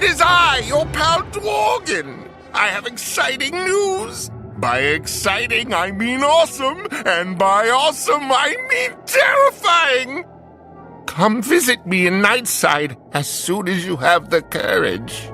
It is I, your pal Dworgen. I have exciting news. By exciting, I mean awesome, and by awesome, I mean terrifying. Come visit me in Nightside as soon as you have the courage.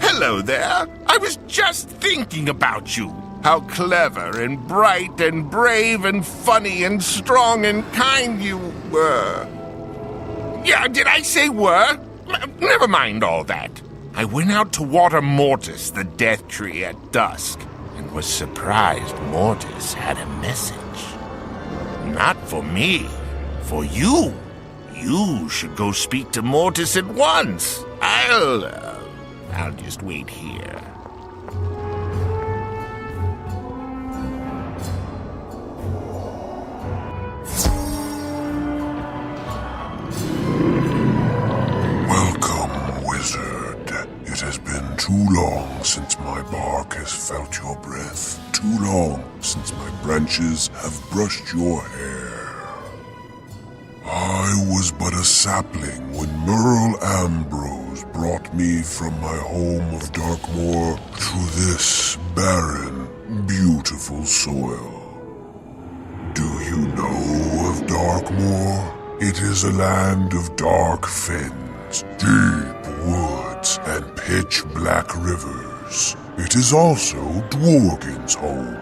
Hello there. I was just thinking about you. How clever and bright and brave and funny and strong and kind you were. Yeah, did I say were? Never mind all that. I went out to water Mortis, the death tree, at dusk, and was surprised Mortis had a message. Not for me, for you. You should go speak to Mortis at once. I'll just wait here. Welcome, wizard. It has been too long since my bark has felt your breath. Too long since my branches have brushed your hair. I was but a sapling when Merle Ambrose brought me from my home of Darkmoor to this barren, beautiful soil. Do you know of Darkmoor? It is a land of dark fens, deep woods, and pitch-black rivers. It is also Dworgen's home.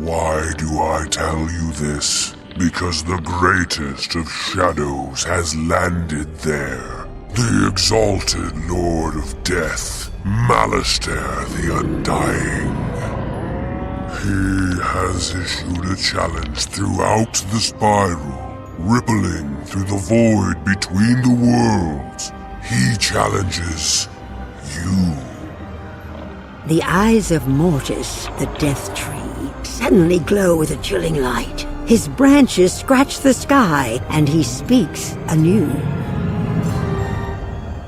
Why do I tell you this? Because the greatest of shadows has landed there. The exalted Lord of Death, Malistaire the Undying. He has issued a challenge throughout the spiral, rippling through the void between the worlds. He challenges you. The eyes of Mortis, the death tree, suddenly glow with a chilling light. His branches scratch the sky, and he speaks anew.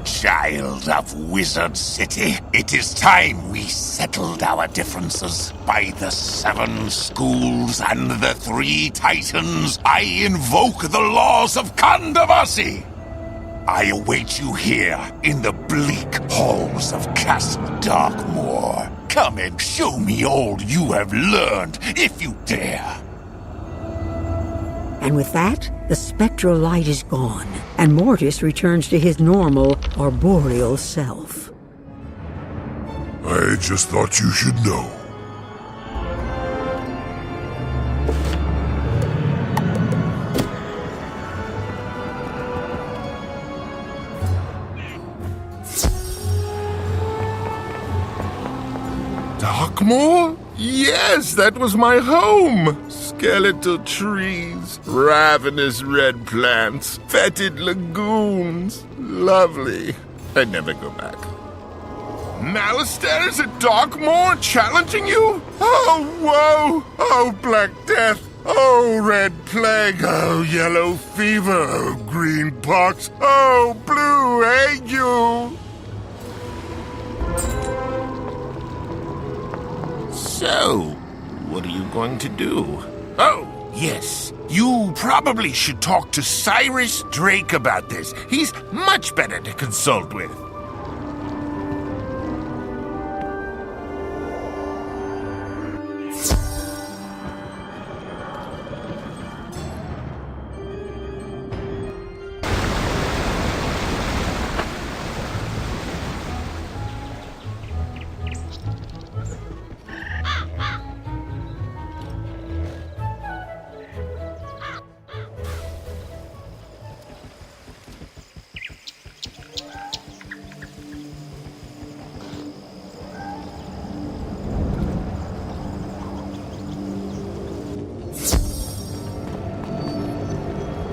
Child of Wizard City, it is time we settled our differences. By the 7 schools and the 3 titans, I invoke the laws of controversy. I await you here in the bleak halls of Castle Darkmoor. Come and show me all you have learned, if you dare. And with that, the spectral light is gone, and Mortis returns to his normal, arboreal self. I just thought you should know. Darkmoor? Yes, that was my home. Skeletal trees, ravenous red plants, fetid lagoons. Lovely. I'd never go back. Malistaire is at Darkmoor challenging you? Oh, woe! Oh, Black Death! Oh, Red Plague! Oh, Yellow Fever! Oh, Green Pox! Oh, Blue Ague! So, what are you going to do? Oh, yes. You probably should talk to Cyrus Drake about this. He's much better to consult with.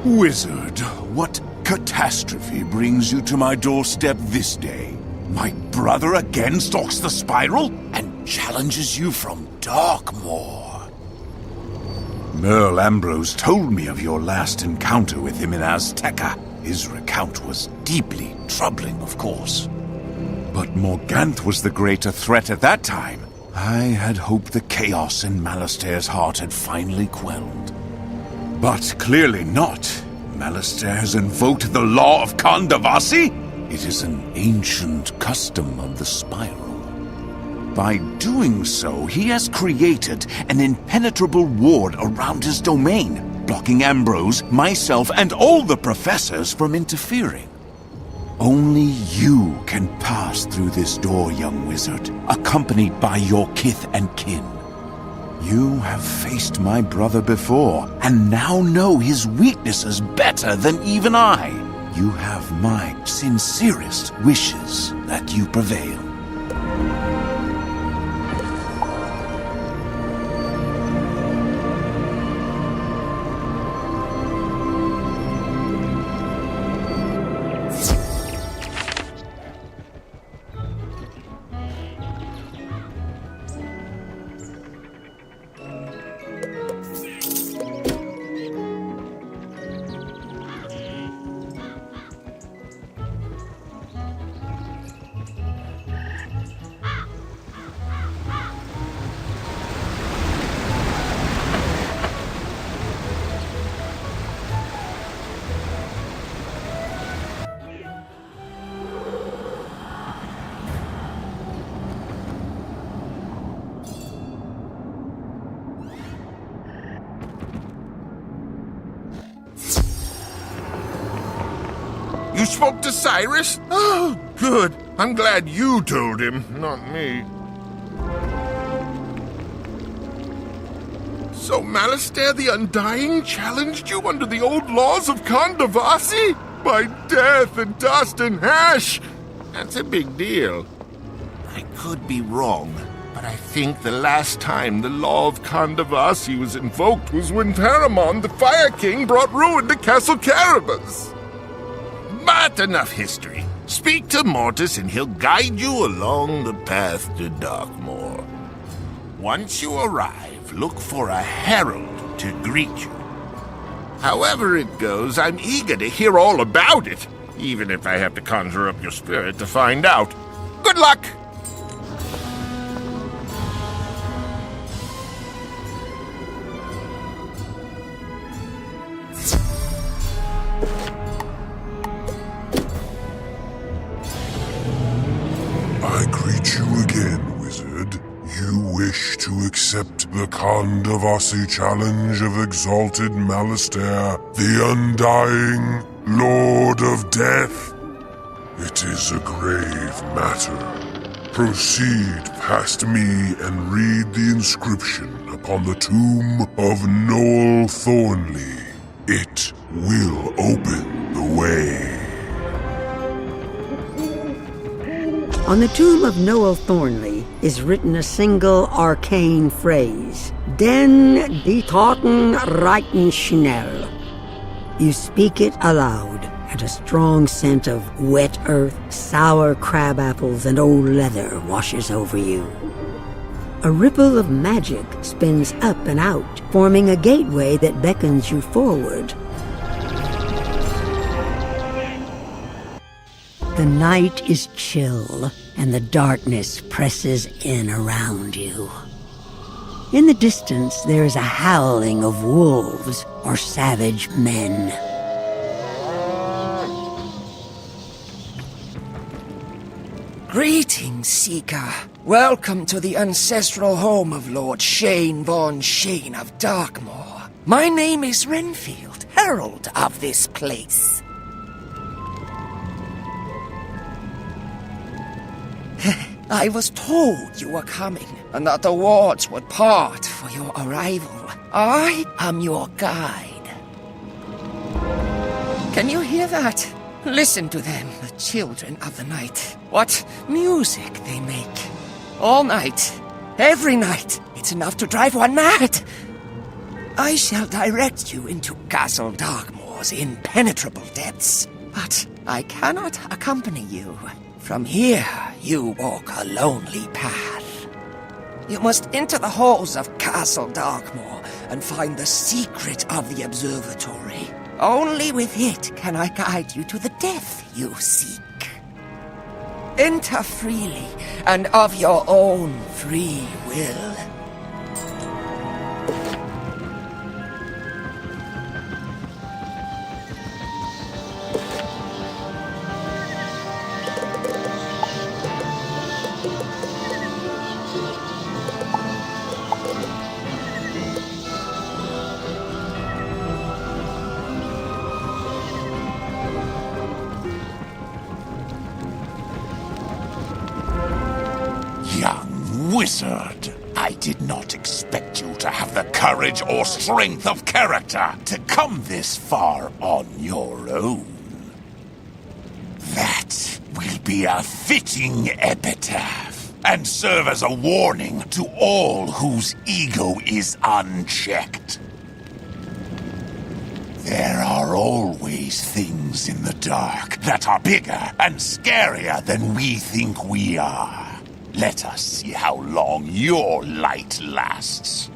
Wizard, what catastrophe brings you to my doorstep this day? My brother again stalks the spiral and challenges you from Darkmoor. Merle Ambrose told me of your last encounter with him in Azteca. His recount was deeply troubling, of course. But Morganth was the greater threat at that time. I had hoped the chaos in Malastair's heart had finally quelled. But clearly not. Malastair has invoked the law of Kandavasi. It is an ancient custom of the spiral. By doing so, he has created an impenetrable ward around his domain, blocking Ambrose, myself, and all the professors from interfering. Only you can pass through this door, young wizard, accompanied by your kith and kin. You have faced my brother before, and now know his weaknesses better than even I. You have my sincerest wishes that you prevail. You spoke to Cyrus? Oh, good. I'm glad you told him, not me. So Malastair the Undying challenged you under the old laws of Kandavasi? By death and dust and ash! That's a big deal. I could be wrong, but I think the last time the law of Kandavasi was invoked was when Paramon, the Fire King, brought ruin to Castle Caribus. But enough history. Speak to Mortis and he'll guide you along the path to Darkmoor. Once you arrive, look for a herald to greet you. However it goes, I'm eager to hear all about it, even if I have to conjure up your spirit to find out. Good luck! I greet you again, wizard. You wish to accept the Kandavasi challenge of exalted Malastair, the Undying Lord of Death? It is a grave matter. Proceed past me and read the inscription upon the tomb of Noel Thornley. It will open the way. On the tomb of Noel Thornley is written a single arcane phrase, Den die Toten reiten schnell. You speak it aloud, and a strong scent of wet earth, sour crab apples, and old leather washes over you. A ripple of magic spins up and out, forming a gateway that beckons you forward. The night is chill, and the darkness presses in around you. In the distance, there is a howling of wolves or savage men. Greetings, Seeker. Welcome to the ancestral home of Lord Shane von Shane of Darkmoor. My name is Renfield, herald of this place. I was told you were coming, and that the wards would part for your arrival. I am your guide. Can you hear that? Listen to them, the children of the night. What music they make. All night, every night. It's enough to drive one mad. I shall direct you into Castle Darkmoor, Darkmoor's impenetrable depths, but I cannot accompany you. From here, you walk a lonely path. You must enter the halls of Castle Darkmoor and find the secret of the observatory. Only with it can I guide you to the death you seek. Enter freely and of your own free will. Young wizard, I did not expect you to have the courage or strength of character to come this far on your own. That will be a fitting epitaph and serve as a warning to all whose ego is unchecked. There are always things in the dark that are bigger and scarier than we think we are. Let us see how long your light lasts.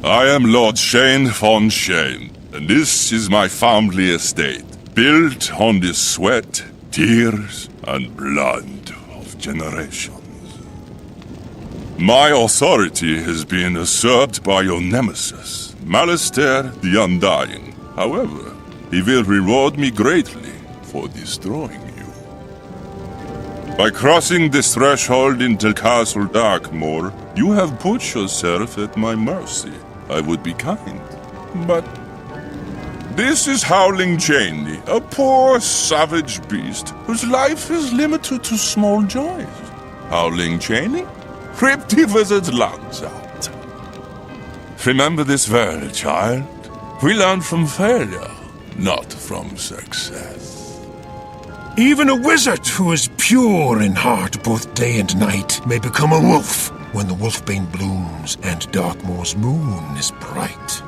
I am Lord Shane von Shane, and this is my family estate, built on the sweat, tears, and blood of generations. My authority has been usurped by your nemesis, Malistaire the Undying. However, he will reward me greatly for destroying you. By crossing this threshold into Castle Darkmoor, you have put yourself at my mercy. I would be kind, but this is Howling Janey, a poor, savage beast whose life is limited to small joys. Howling Janey? Rip the wizard's lungs out. Remember this well, child. We learn from failure, not from success. Even a wizard who is pure in heart both day and night may become a wolf when the wolfbane blooms and Darkmoor's moon is bright.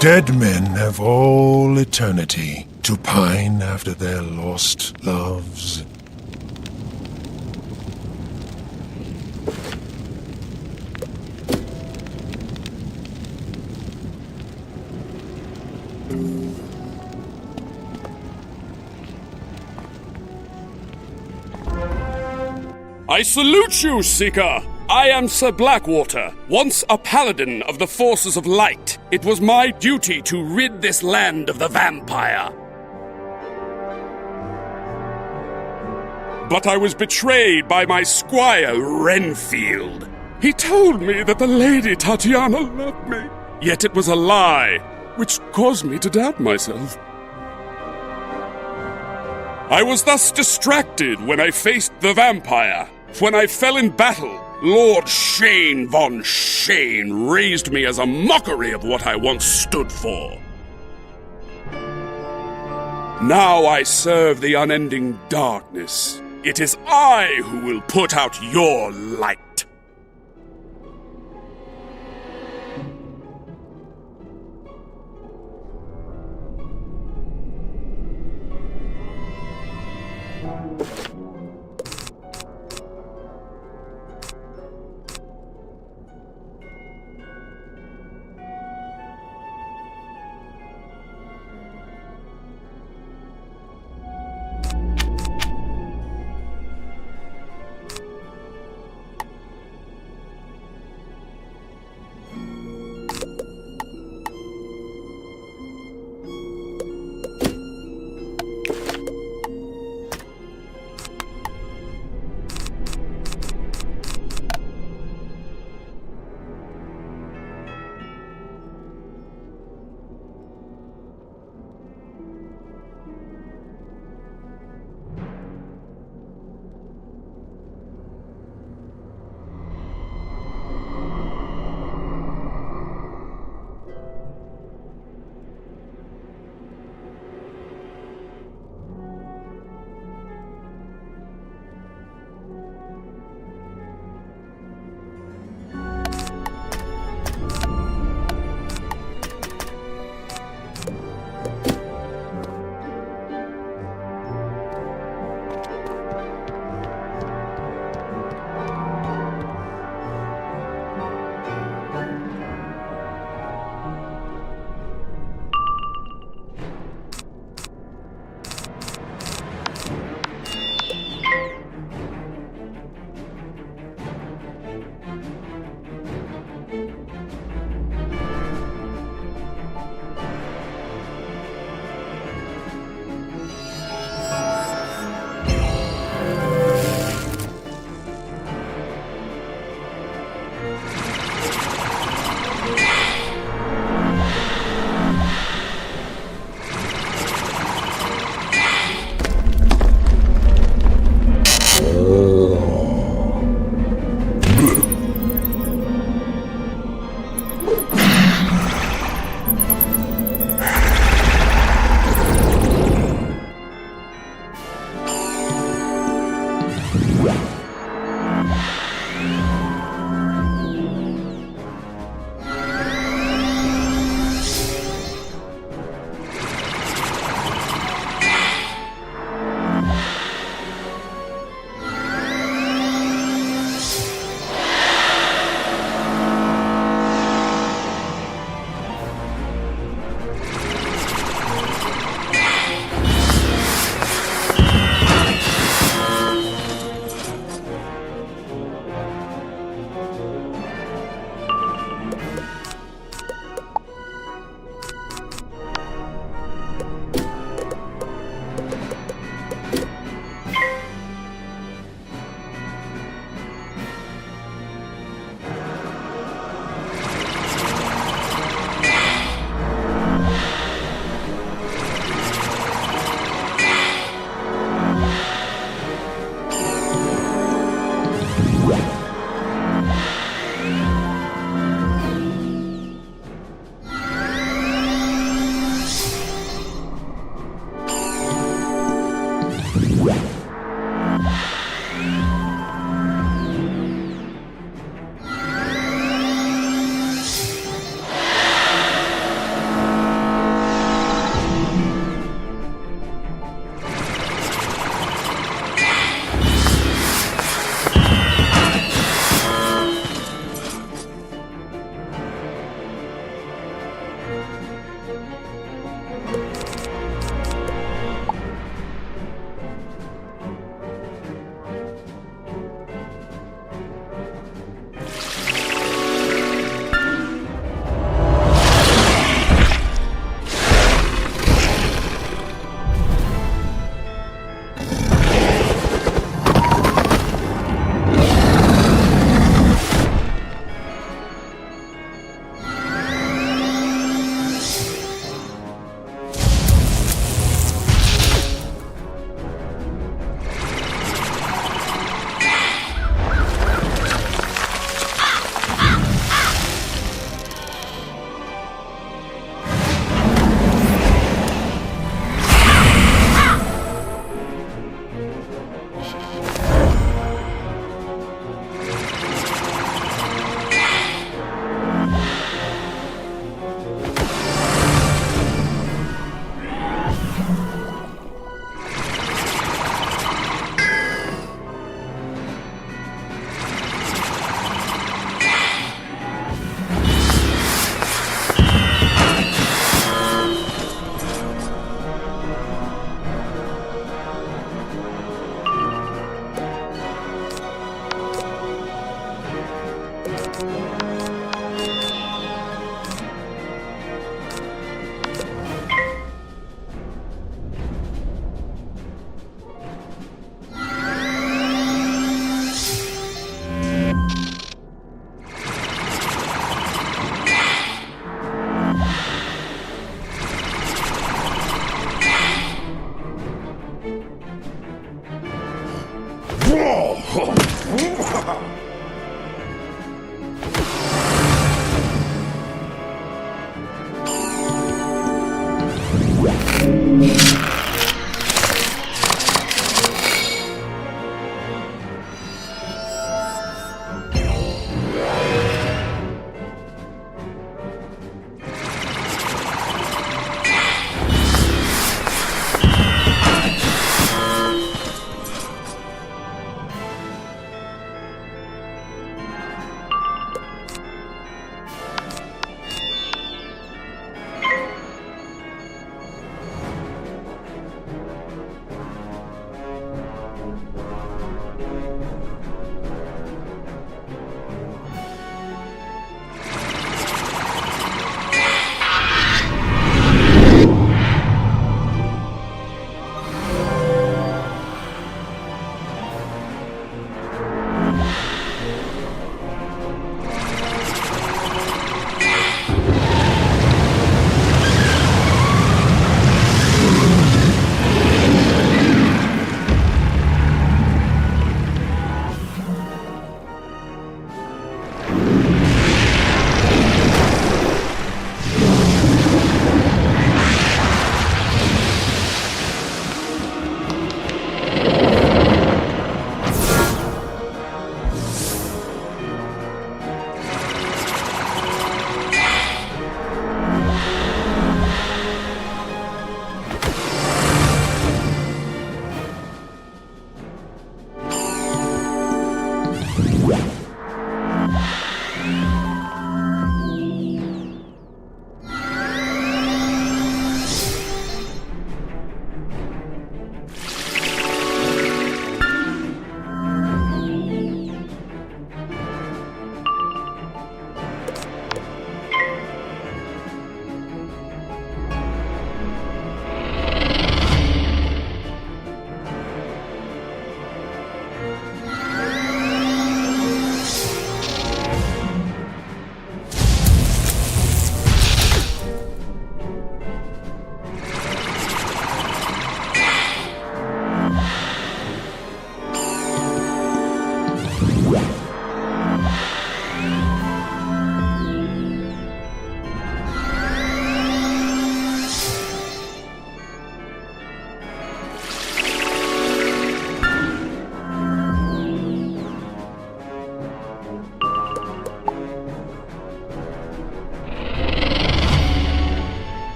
Dead men have all eternity to pine after their lost loves. I salute you, Seeker! I am Sir Blackwater, once a paladin of the forces of light. It was my duty to rid this land of the vampire. But I was betrayed by my squire, Renfield. He told me that the Lady Tatiana loved me. Yet it was a lie, which caused me to doubt myself. I was thus distracted when I faced the vampire. When I fell in battle, Lord Shane von Shane raised me as a mockery of what I once stood for. Now I serve the unending darkness. It is I who will put out your light.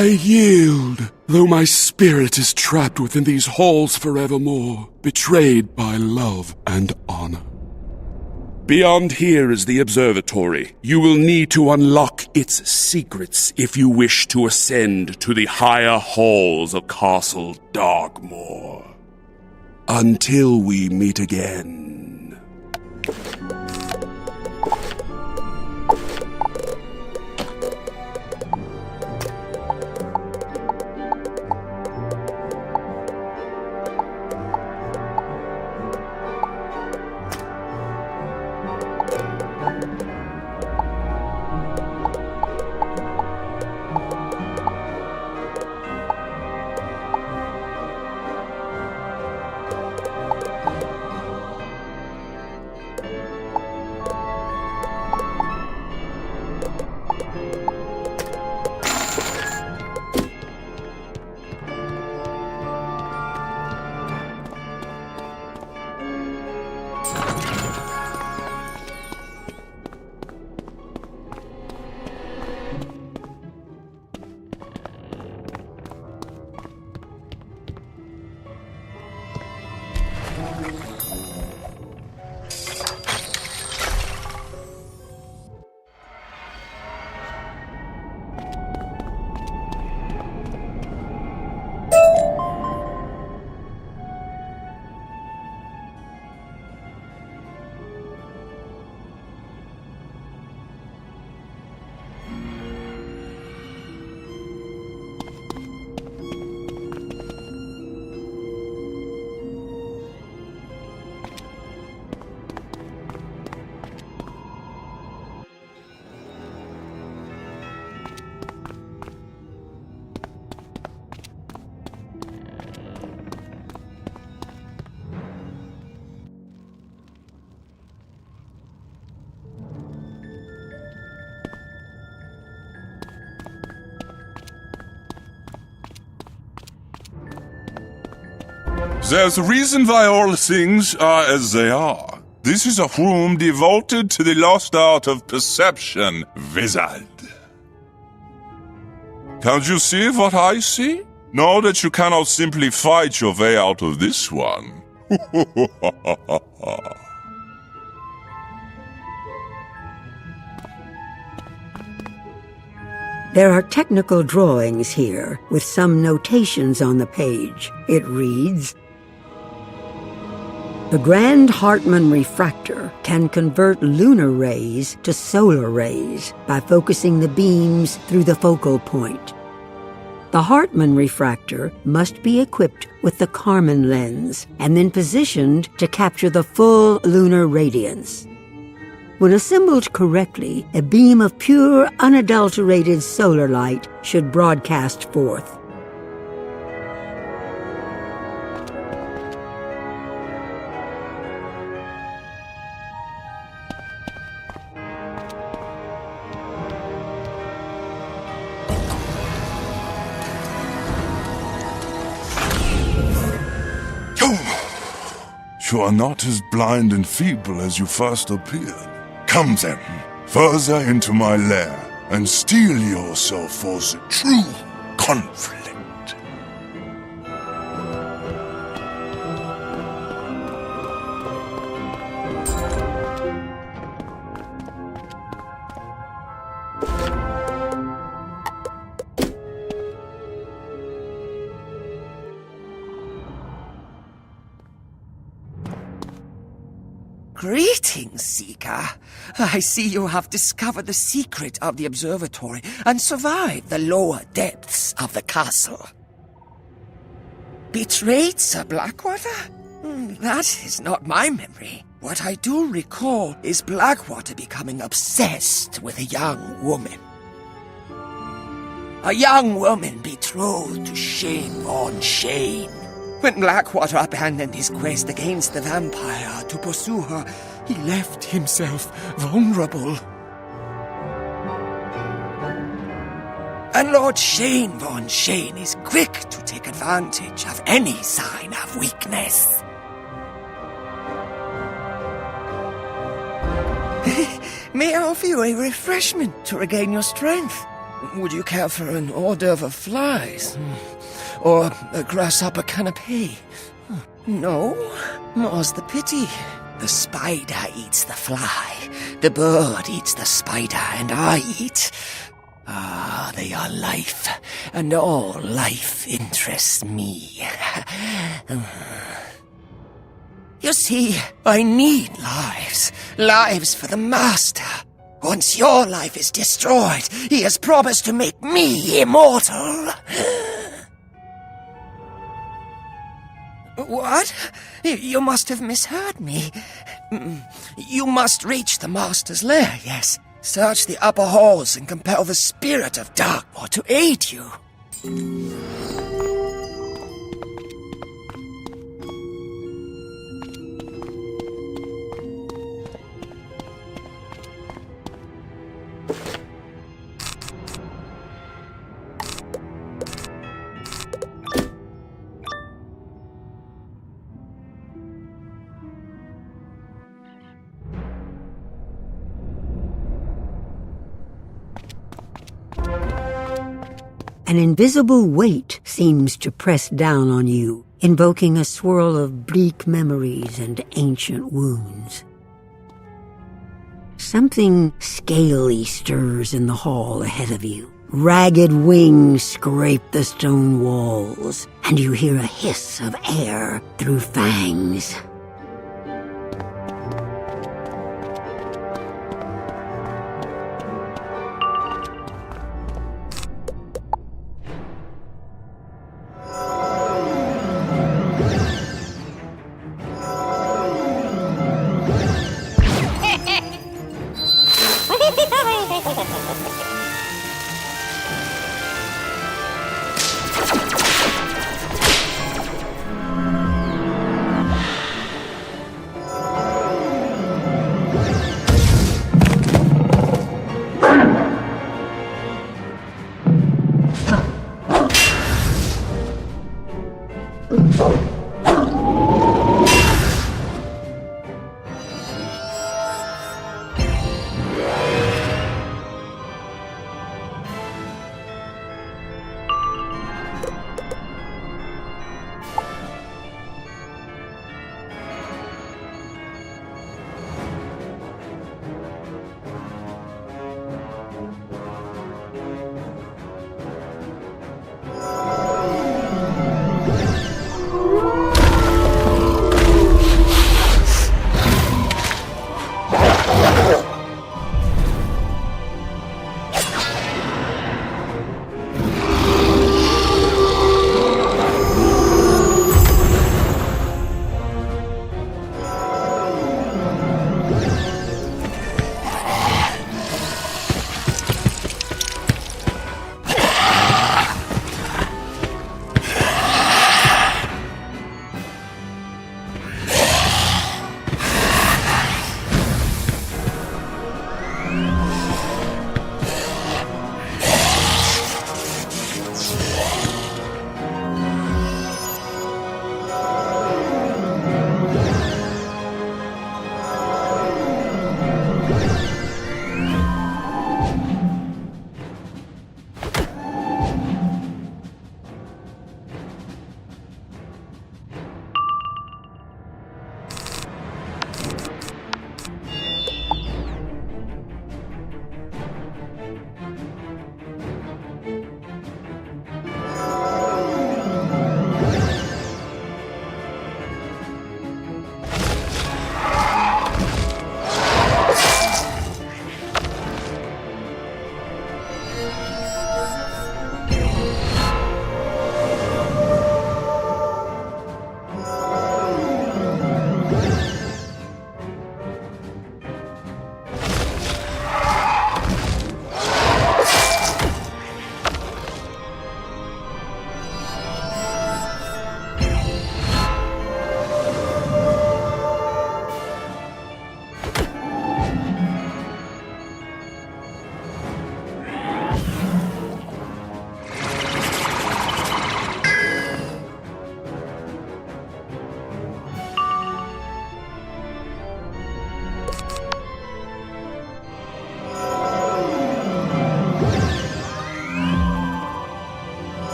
I yield, though my spirit is trapped within these halls forevermore, betrayed by love and honor. Beyond here is the observatory. You will need to unlock its secrets if you wish to ascend to the higher halls of Castle Darkmoor. Until we meet again. There's a reason why all things are as they are. This is a room devoted to the lost art of perception, wizard. Can't you see what I see? Know that you cannot simply fight your way out of this one. There are technical drawings here, with some notations on the page. It reads, "The Grand Hartman refractor can convert lunar rays to solar rays by focusing the beams through the focal point. The Hartman refractor must be equipped with the Karman lens and then positioned to capture the full lunar radiance. When assembled correctly, a beam of pure, unadulterated solar light should broadcast forth. You are not as blind and feeble as you first appeared. Come then, further into my lair, and steel yourself for the true conflict. Greetings, Seeker. I see you have discovered the secret of the observatory and survived the lower depths of the castle. Betrayed Sir Blackwater? That is not my memory. What I do recall is Blackwater becoming obsessed with a young woman. A young woman betrothed to Shane von Shane. When Blackwater abandoned his quest against the vampire to pursue her, he left himself vulnerable. And Lord Shane von Shane is quick to take advantage of any sign of weakness. May I offer you a refreshment to regain your strength? Would you care for an hors d'oeuvre of flies? Or a grasshopper canapé? No? More's the pity. The spider eats the fly, the bird eats the spider, and I eat... they are life, and all life interests me. You see, I need lives. Lives for the Master. Once your life is destroyed, he has promised to make me immortal. What? You must have misheard me. You must reach the Master's lair, yes. Search the upper halls and compel the spirit of Darkmoor to aid you. An invisible weight seems to press down on you, invoking a swirl of bleak memories and ancient wounds. Something scaly stirs in the hall ahead of you. Ragged wings scrape the stone walls, and you hear a hiss of air through fangs.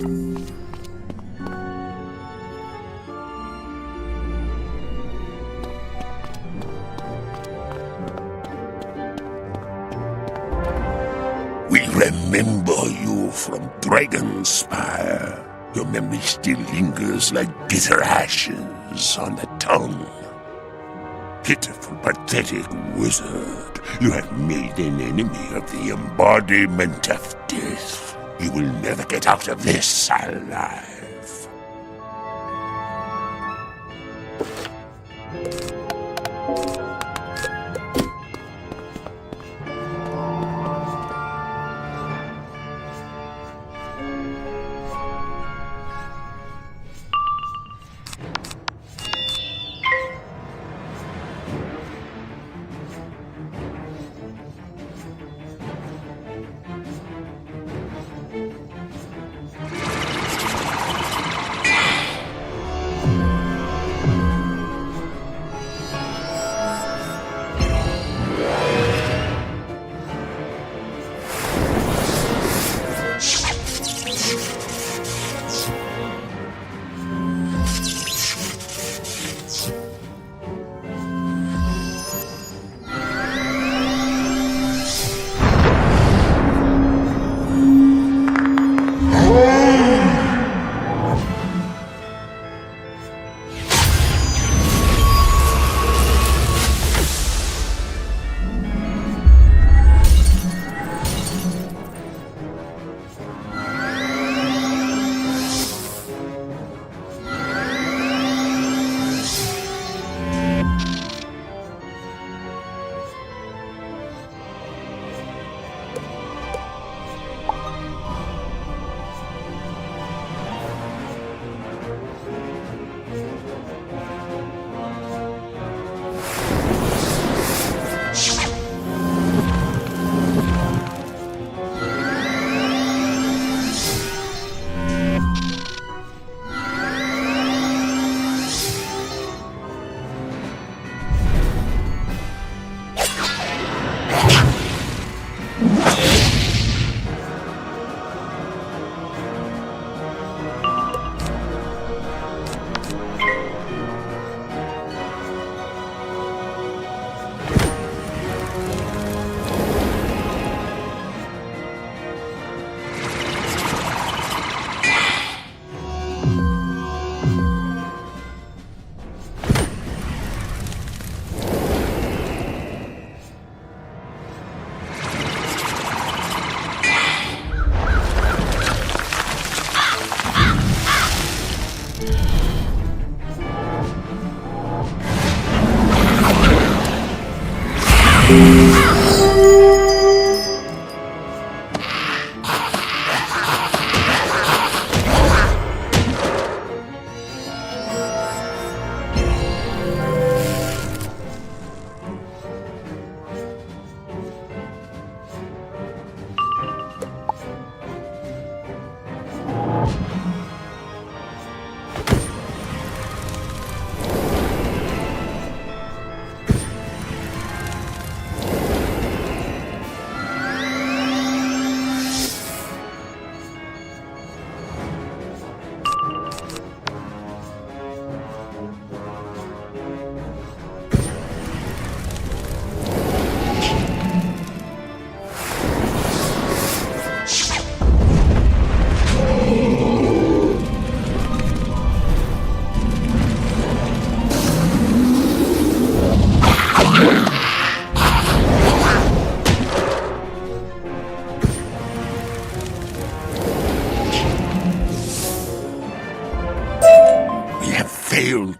We remember you from Dragonspire. Your memory still lingers like bitter ashes on the tongue. Pitiful, pathetic wizard, you have made an enemy of the embodiment of death. You will never get out of this alive.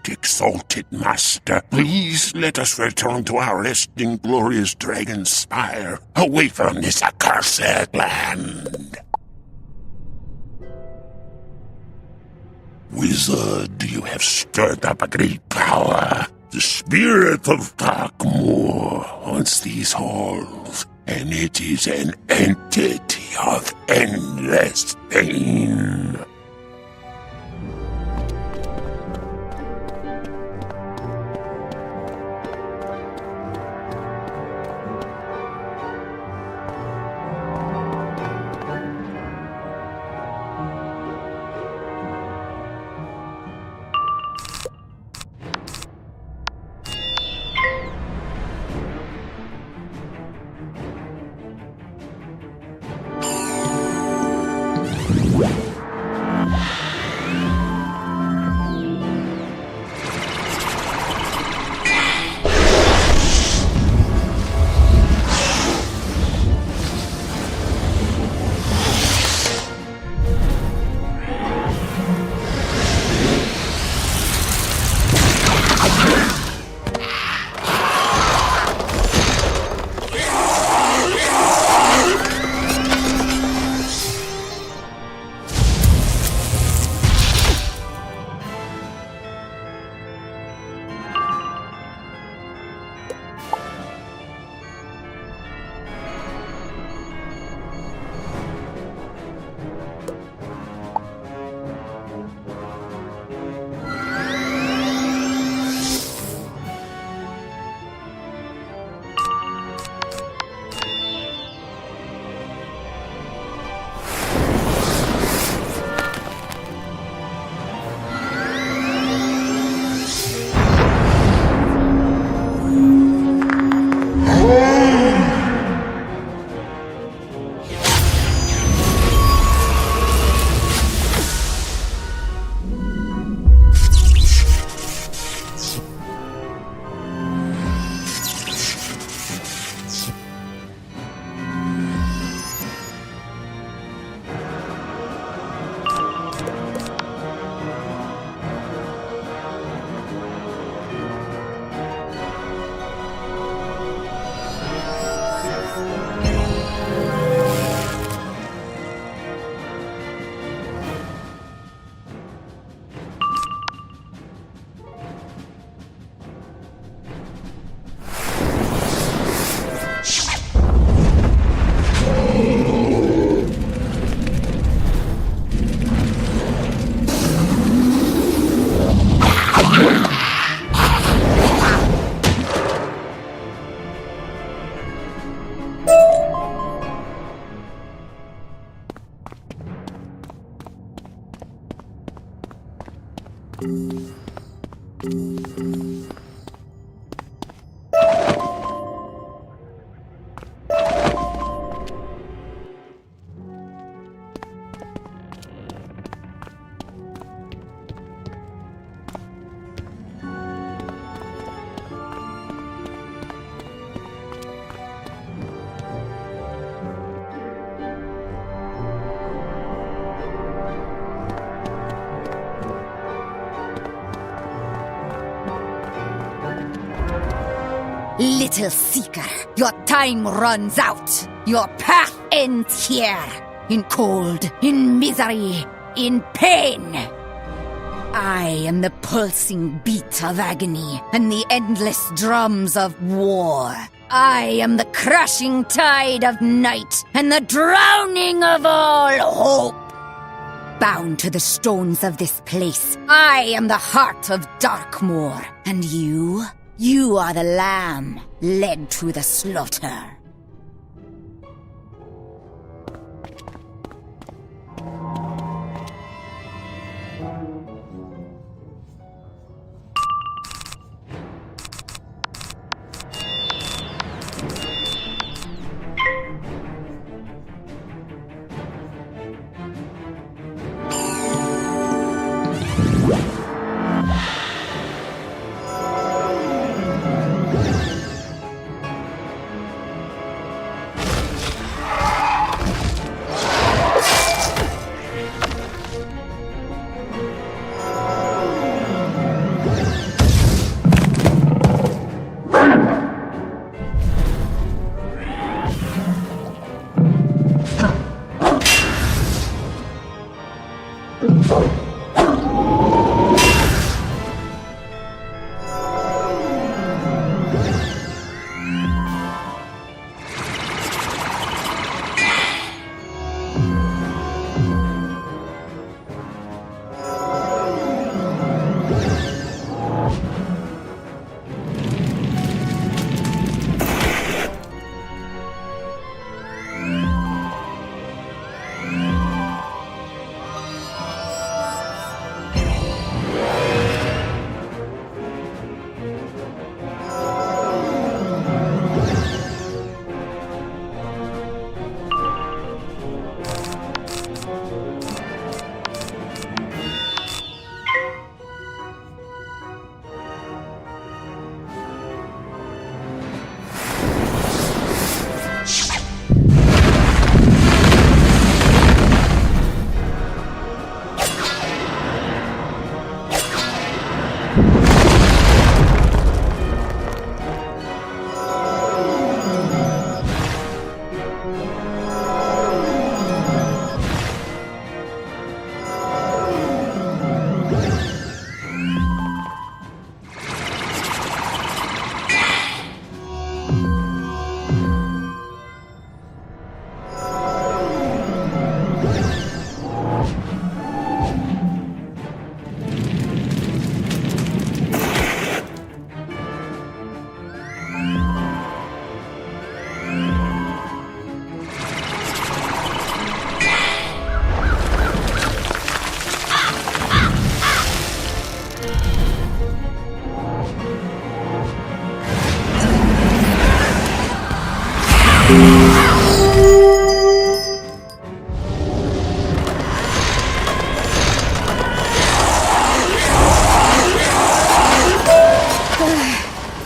Exalted Master, please let us return to our resting glorious Dragonspire, away from this accursed land. Wizard, you have stirred up a great power. The spirit of Darkmoor haunts these halls, and it is an entity of endless pain. Little Seeker, your time runs out. Your path ends here. In cold, in misery, in pain. I am the pulsing beat of agony and the endless drums of war. I am the crashing tide of night and the drowning of all hope. Bound to the stones of this place, I am the heart of Darkmoor. And you are the lamb led to the slaughter.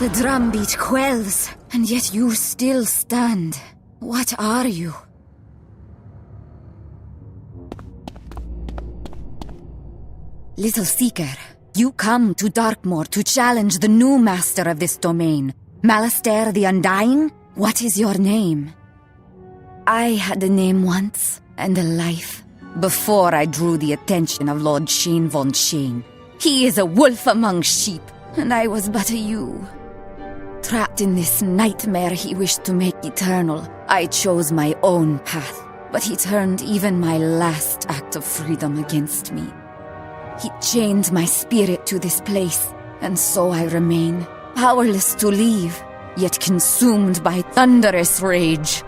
The drumbeat quells, and yet you still stand. What are you? Little Seeker, you come to Darkmoor to challenge the new master of this domain, Malastair the Undying? What is your name? I had a name once, and a life, before I drew the attention of Lord Shane von Shane. He is a wolf among sheep, and I was but a ewe. Trapped in this nightmare he wished to make eternal, I chose my own path, but he turned even my last act of freedom against me. He chained my spirit to this place, and so I remain, powerless to leave, yet consumed by thunderous rage.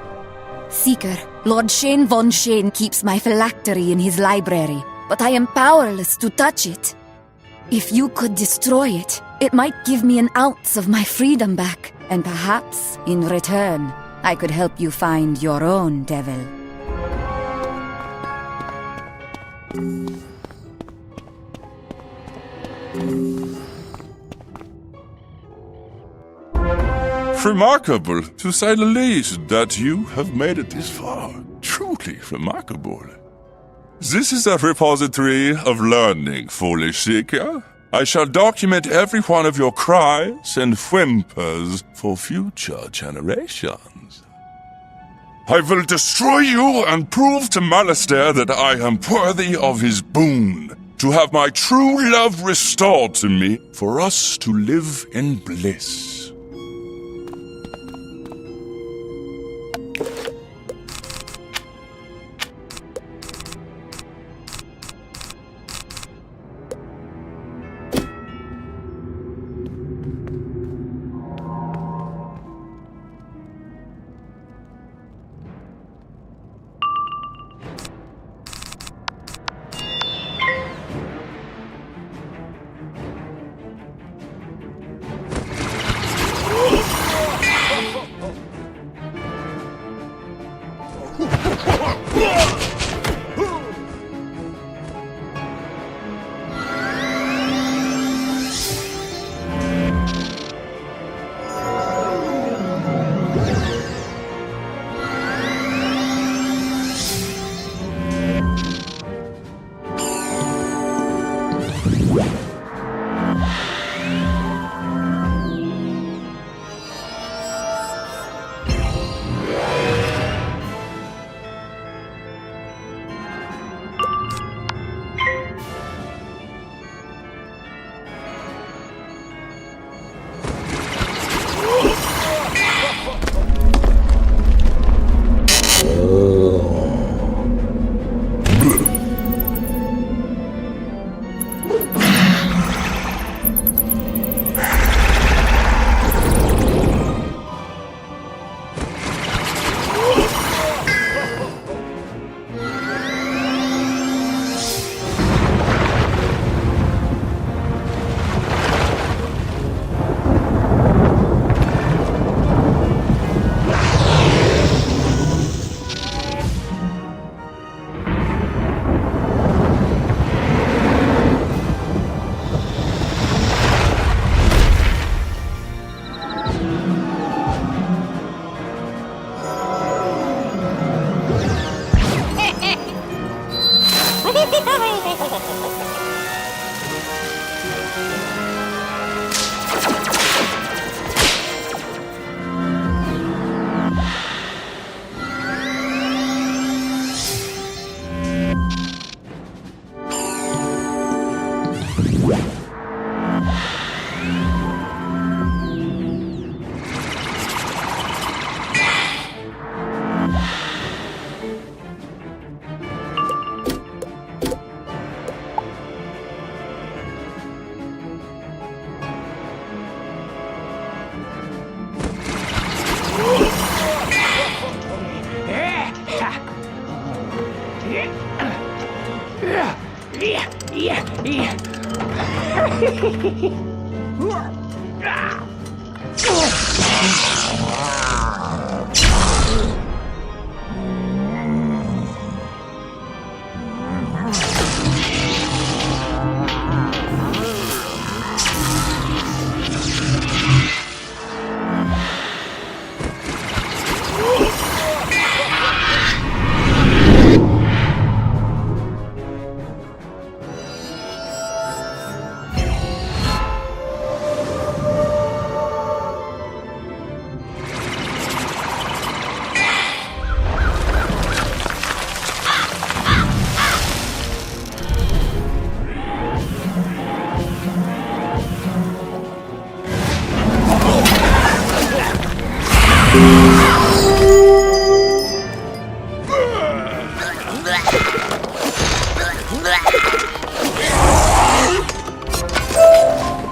Seeker, Lord Shane von Shane keeps my phylactery in his library, but I am powerless to touch it. If you could destroy it, it might give me an ounce of my freedom back. And perhaps, in return, I could help you find your own devil. Remarkable, to say the least, that you have made it this far. Truly remarkable. This is a repository of learning, foolish seeker. I shall document every one of your cries and whimpers for future generations. I will destroy you and prove to Malastair that I am worthy of his boon, to have my true love restored to me, for us to live in bliss.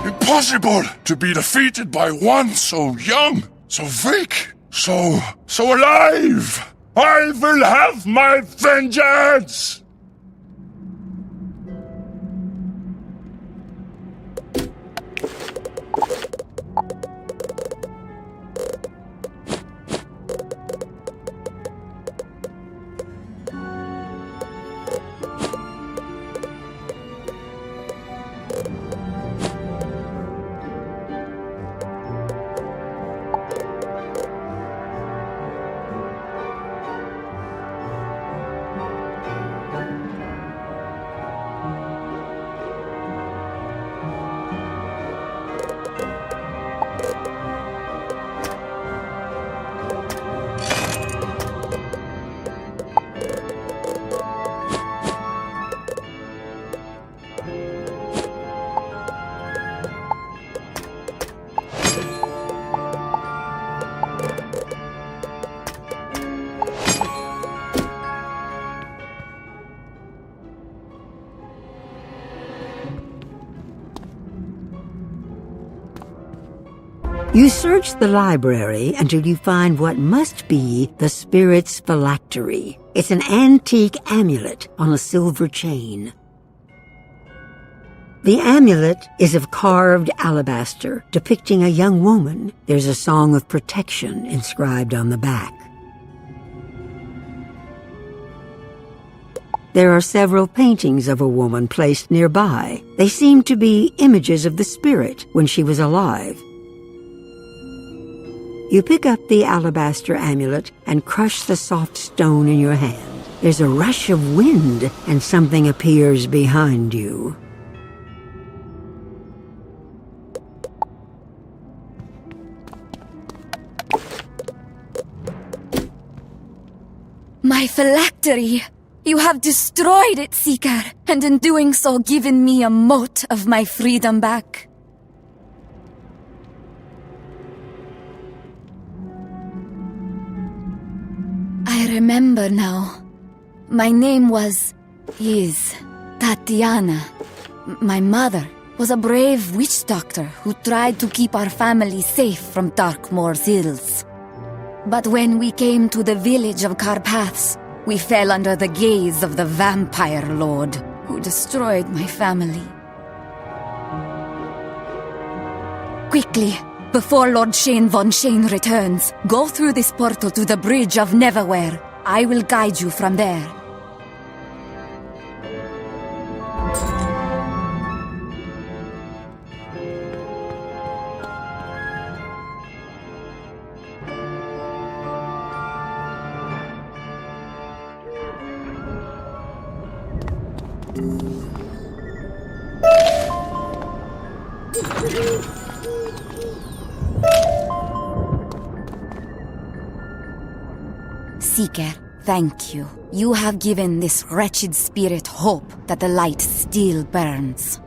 Impossible to be defeated by one so young, so weak, so alive! I will have my vengeance! You search the library until you find what must be the spirit's phylactery. It's an antique amulet on a silver chain. The amulet is of carved alabaster, depicting a young woman. There's a song of protection inscribed on the back. There are several paintings of a woman placed nearby. They seem to be images of the spirit when she was alive. You pick up the alabaster amulet and crush the soft stone in your hand. There's a rush of wind and something appears behind you. My phylactery! You have destroyed it, Seeker, and in doing so given me a mote of my freedom back. I remember now. My name is Tatiana. My mother was a brave witch doctor who tried to keep our family safe from Darkmoor's ills. But when we came to the village of Carpaths, we fell under the gaze of the vampire lord, who destroyed my family. Quickly, before Lord Shane von Shane returns, go through this portal to the Bridge of Neverwhere. I will guide you from there. Seeker, thank you. You have given this wretched spirit hope that the light still burns.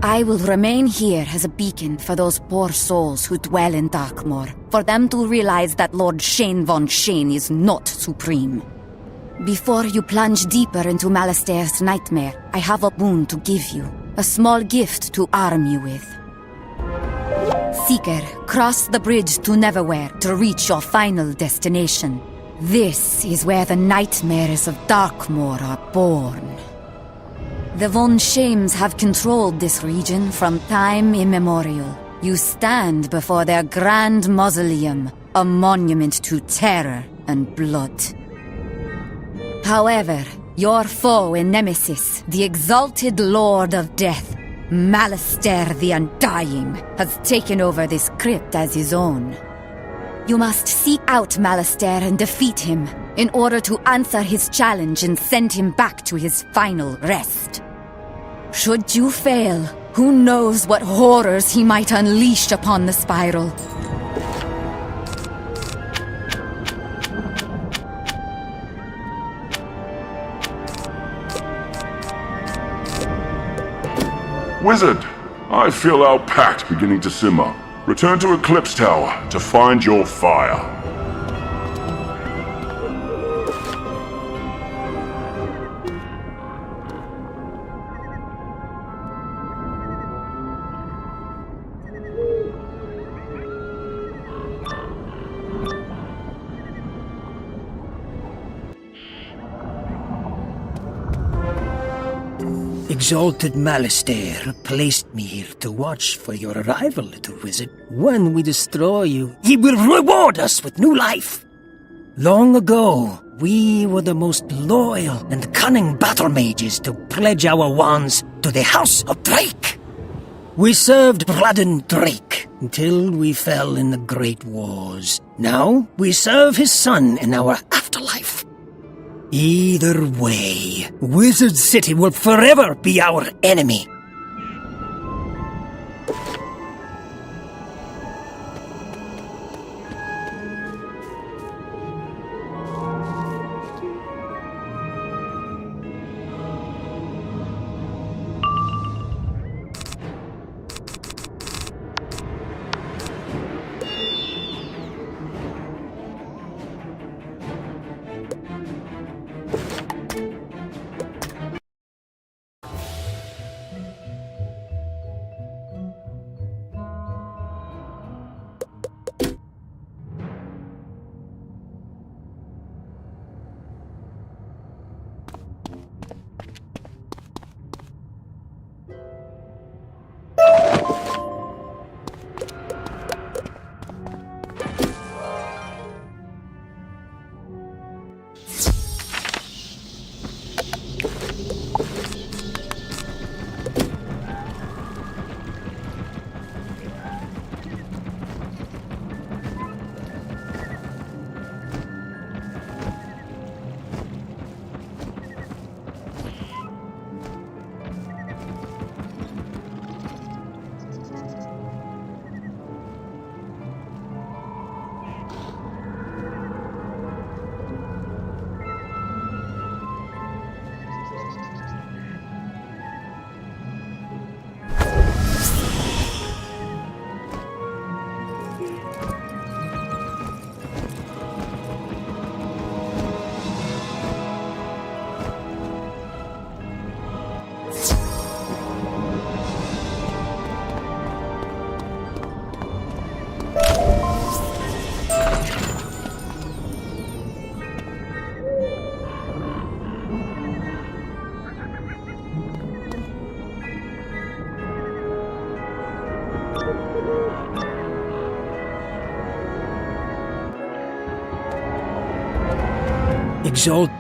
I will remain here as a beacon for those poor souls who dwell in Darkmoor, for them to realize that Lord Shane von Shane is not supreme. Before you plunge deeper into Malastair's nightmare, I have a boon to give you, a small gift to arm you with. Seeker, cross the bridge to Neverwhere to reach your final destination. This is where the nightmares of Darkmoor are born. The Von Shames have controlled this region from time immemorial. You stand before their grand mausoleum, a monument to terror and blood. However, your foe and nemesis, the exalted Lord of Death, Malastair the Undying, has taken over this crypt as his own. You must seek out Malastair and defeat him in order to answer his challenge and send him back to his final rest. Should you fail, who knows what horrors he might unleash upon the spiral. Wizard, I feel our pact beginning to simmer. Return to Eclipse Tower to find your fire. Exalted Malastair placed me here to watch for your arrival, little wizard. When we destroy you, he will reward us with new life. Long ago, we were the most loyal and cunning battle mages to pledge our wands to the House of Drake. We served Braden Drake until we fell in the Great Wars. Now, we serve his son in our afterlife. Either way, Wizard City will forever be our enemy. exalt.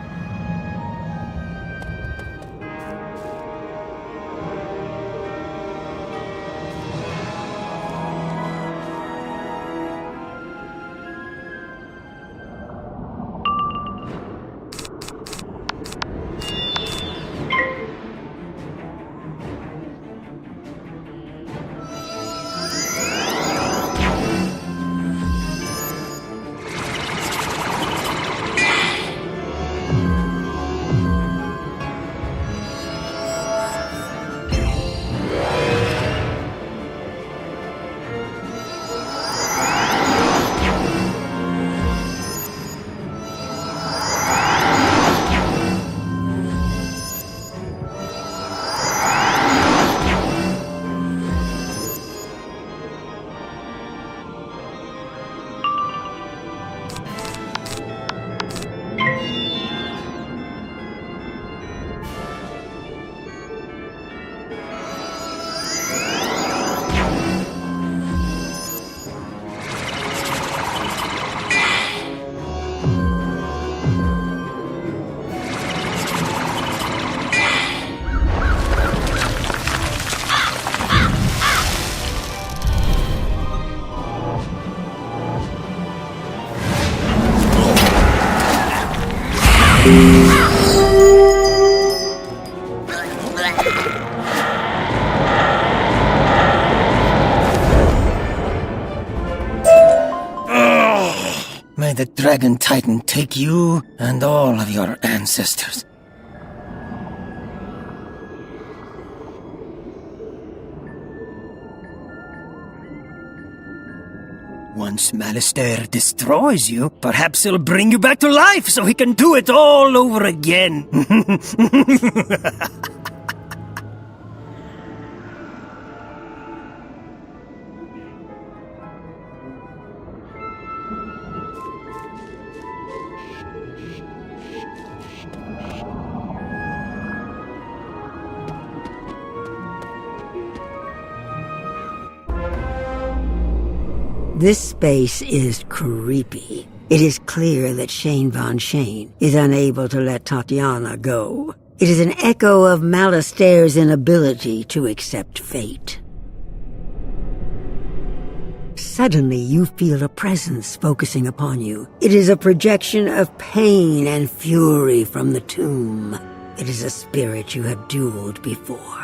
May the Dragon Titan take you and all of your ancestors. Once Malistaire destroys you, perhaps he'll bring you back to life so he can do it all over again. This space is creepy. It is clear that Shane Von Shane is unable to let Tatiana go. It is an echo of Malistaire's inability to accept fate. Suddenly, you feel a presence focusing upon you. It is a projection of pain and fury from the tomb. It is a spirit you have dueled before.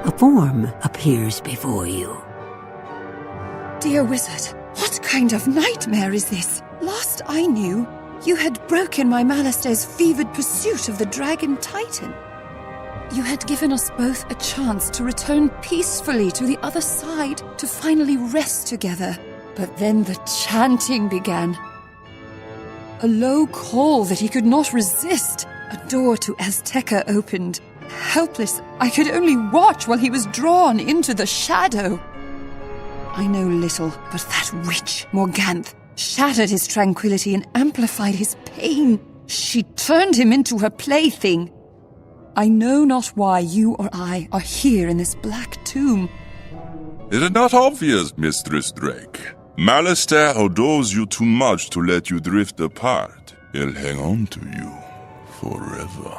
A form appears before you. Dear wizard, what kind of nightmare is this? Last I knew, you had broken my Malistaire's fevered pursuit of the Dragon Titan. You had given us both a chance to return peacefully to the other side, to finally rest together. But then the chanting began. A low call that he could not resist. A door to Azteca opened. Helpless, I could only watch while he was drawn into the shadow. I know little, but that witch, Morganth, shattered his tranquility and amplified his pain. She turned him into her plaything. I know not why you or I are here in this black tomb. Is it not obvious, Mistress Drake? Malistaire adores you too much to let you drift apart. He'll hang on to you forever.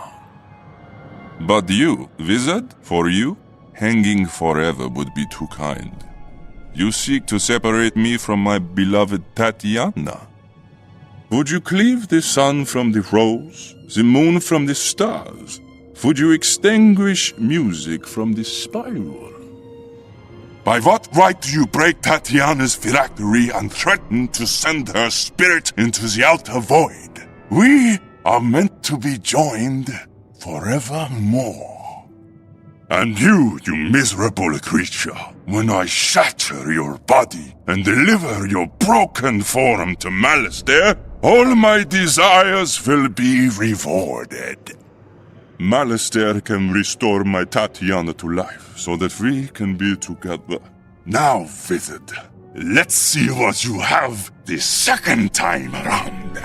But you, wizard, for you, hanging forever would be too kind. You seek to separate me from my beloved Tatiana. Would you cleave the sun from the rose, the moon from the stars? Would you extinguish music from the spiral? By what right do you break Tatiana's phylactery and threaten to send her spirit into the outer void? We are meant to be joined forevermore. And you miserable creature, when I shatter your body and deliver your broken form to Malistaire, all my desires will be rewarded. Malistaire can restore my Tatiana to life so that we can be together. Now, wizard, let's see what you have the second time around.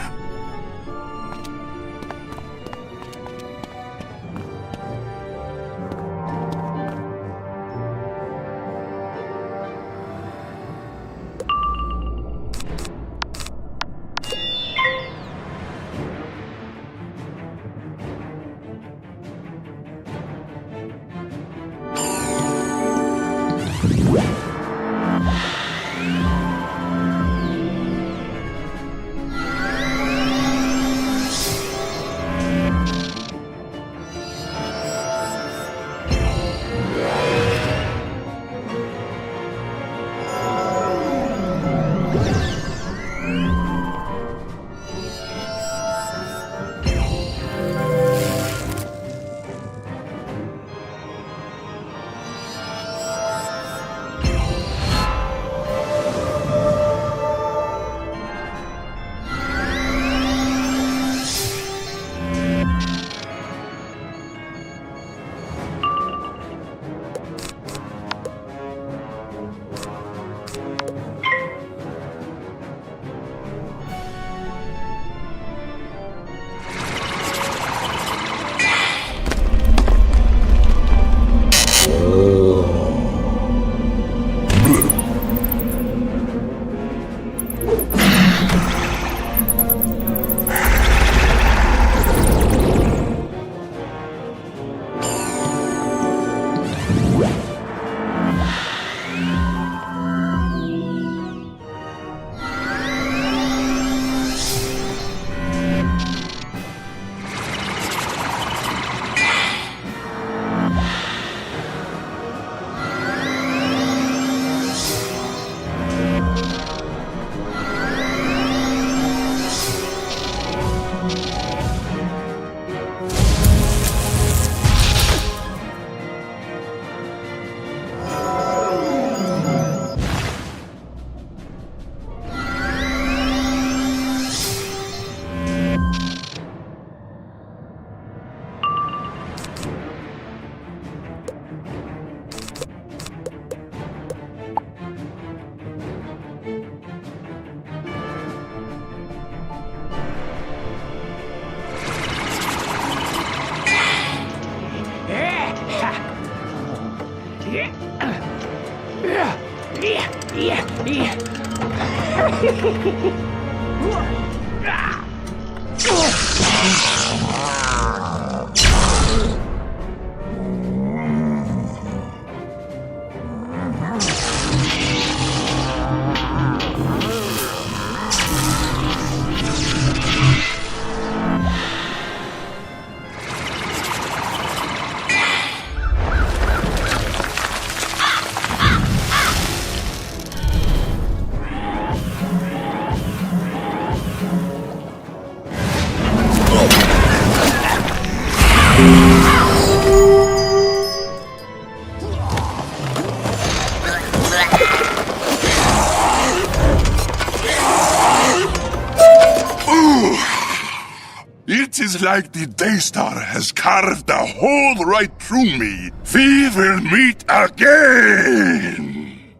It is like the Daystar has carved a hole right through me. We will meet again!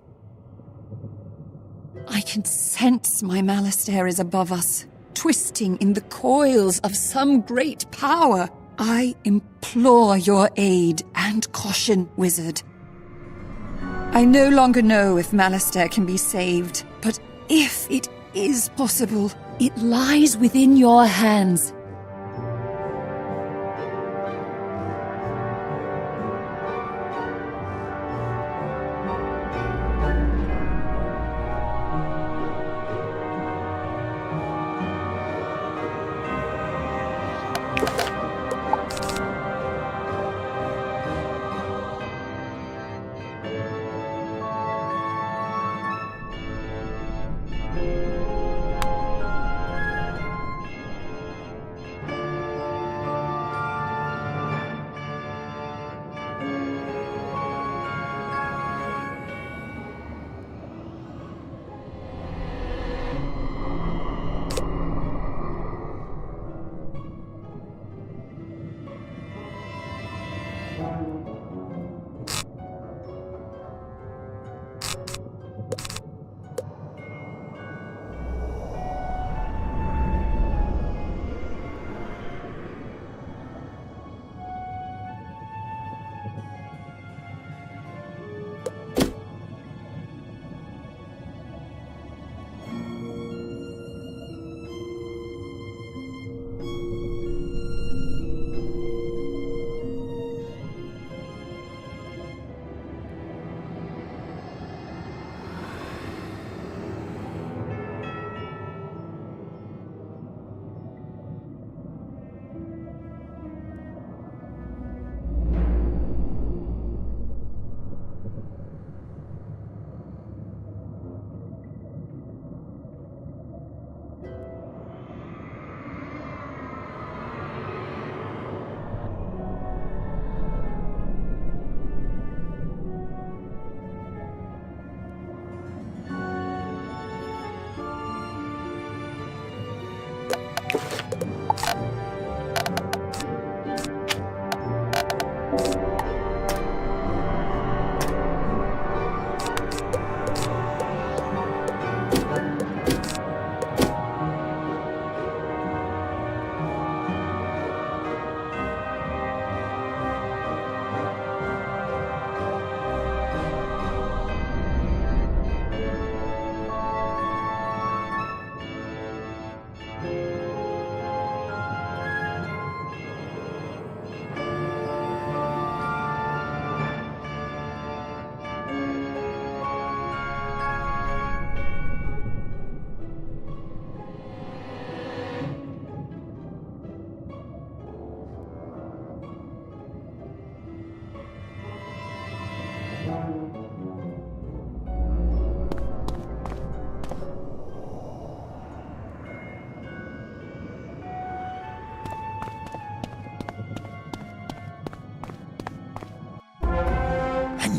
I can sense my Malastair is above us, twisting in the coils of some great power. I implore your aid and caution, wizard. I no longer know if Malastair can be saved, but if it is possible, It lies within your hands.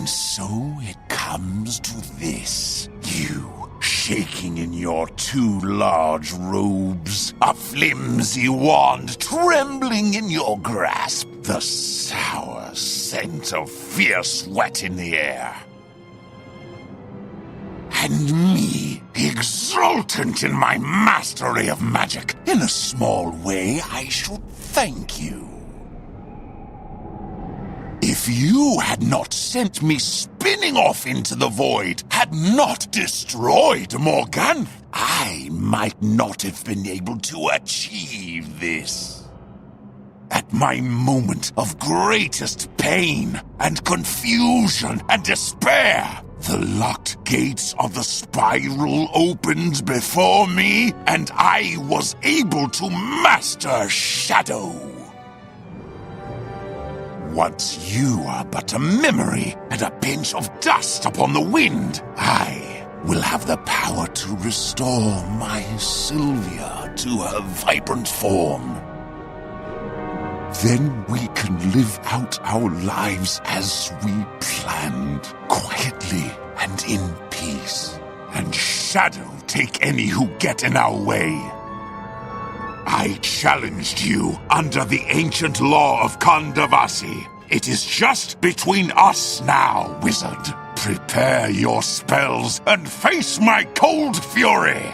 And so it comes to this. You, shaking in your too large robes, a flimsy wand trembling in your grasp, the sour scent of fierce sweat in the air. And me, exultant in my mastery of magic. In a small way, I should thank you. If you had not sent me spinning off into the void, had not destroyed Morganth, I might not have been able to achieve this. At my moment of greatest pain and confusion and despair, the locked gates of the spiral opened before me, and I was able to master Shadow. Once you are but a memory and a pinch of dust upon the wind, I will have the power to restore my Sylvia to her vibrant form. Then we can live out our lives as we planned, quietly and in peace, and Shadow take any who get in our way. I challenged you under the ancient law of Kandavasi. It is just between us now, wizard. Prepare your spells and face my cold fury.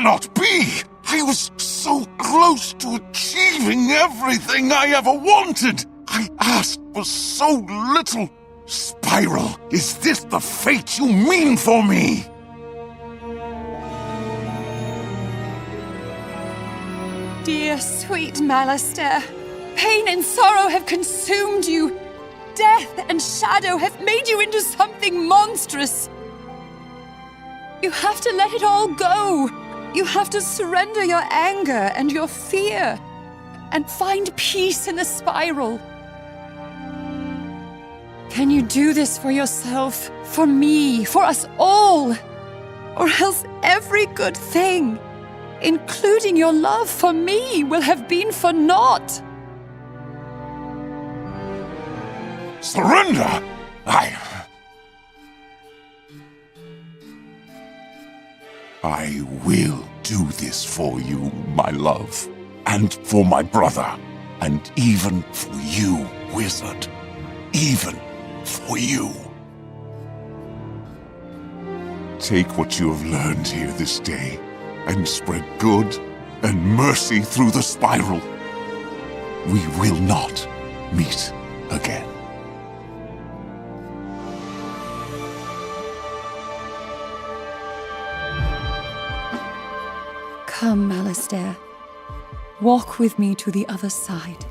Cannot be! I was so close to achieving everything I ever wanted! I asked for so little! Spiral, is this the fate you mean for me? Dear sweet Malastair, pain and sorrow have consumed you. Death and shadow have made you into something monstrous. You have to let it all go. You have to surrender your anger and your fear and find peace in the spiral. Can you do this for yourself? For me? For us all? Or else every good thing, including your love for me, will have been for naught? Surrender! I will do this for you, my love, and for my brother, and even for you, wizard. Even for you. Take what you have learned here this day, and spread good and mercy through the spiral. We will not meet again. Come, Alistair. Walk with me to the other side.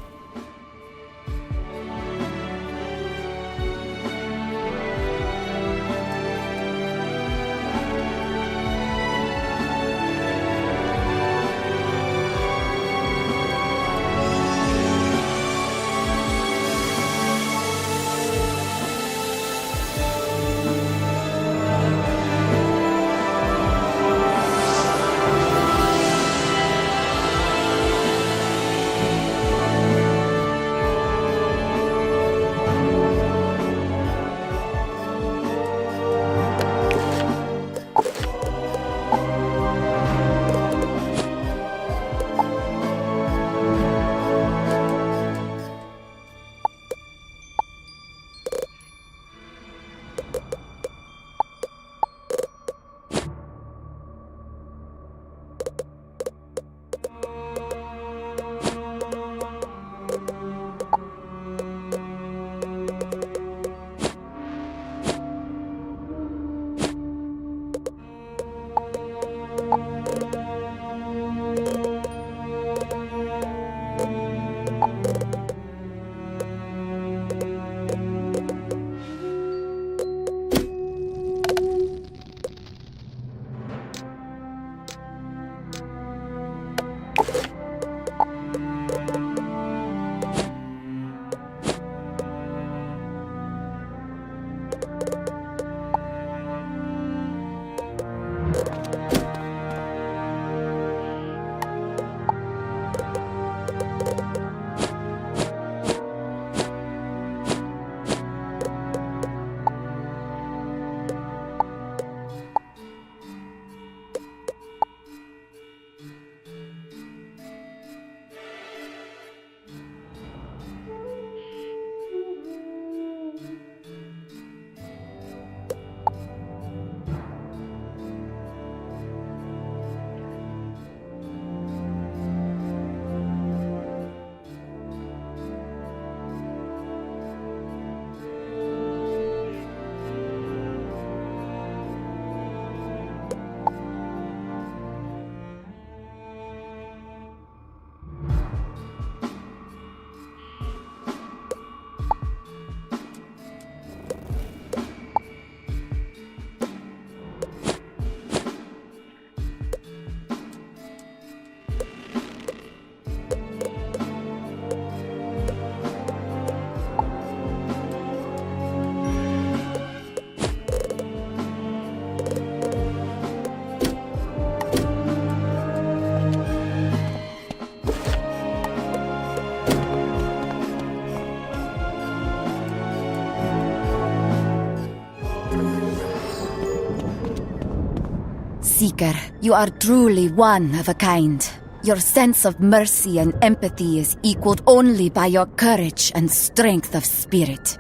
Seeker, you are truly one of a kind. Your sense of mercy and empathy is equaled only by your courage and strength of spirit.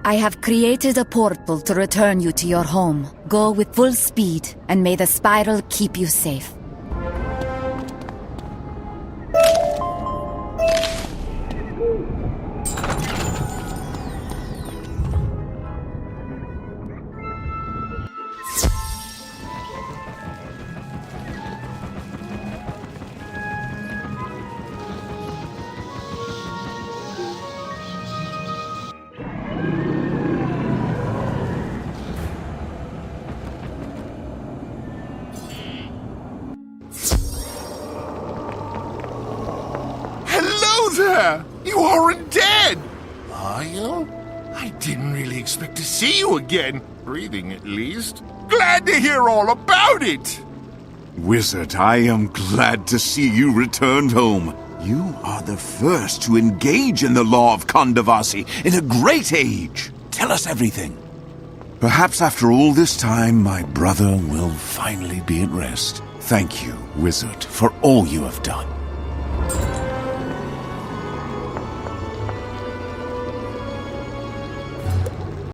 I have created a portal to return you to your home. Go with full speed, and may the spiral keep you safe. There! You aren't dead! Are you? I didn't really expect to see you again. Breathing, at least. Glad to hear all about it! Wizard, I am glad to see you returned home. You are the first to engage in the law of Kandavasi in a great age. Tell us everything. Perhaps after all this time, my brother will finally be at rest. Thank you, Wizard, for all you have done.